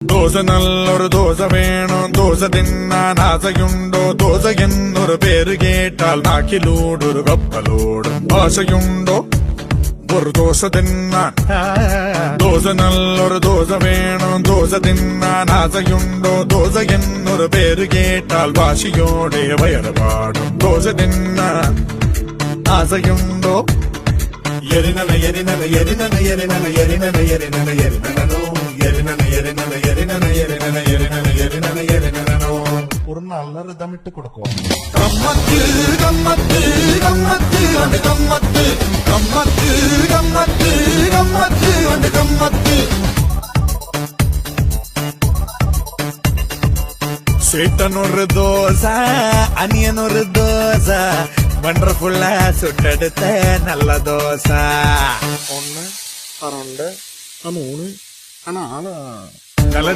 ദോശ നല്ലൊരു ദോശ വേണം ദോശ തിന്നാൻ ആശയുണ്ടോ ദോശ എന്നൊരു പേര് കേട്ടാൽ നാക്കിലൂടൊരു കപ്പലോടും ആശയുണ്ടോ ഒരു ദോശ തിന്നാൻ ദോശ നല്ലൊരു ദോശ വേണം ദോശ തിന്നാൻ ആശയുണ്ടോ ദോശ എന്നൊരു പേര് കേട്ടാൽ വാശിയോടെ വയറ് പാടും ദോശ തിന്നാൻ ആശയുണ്ടോ എരിനന എരിനന എരിനന എരിനന എരിനന എരിനന എരിനനോ എരിനന എരിനന എരിനന എരിനന എരിനന എരിനന എരിനനോ ஒரு நல்ல ரிதமிட்டு கொடுக்கும். கம்மத்து கம்மத்து கம்மத்து அந்த கம்மத்து கம்மத்து கம்மத்து கம்மத்து அந்த கம்மத்து சேட்டன் ஒரு தோசை அனியன் ஒரு தோசை வண்டர்ஃபுல்லா சுட்டெடுத்த நல்ல தோசை 1 2 3 4 நல்ல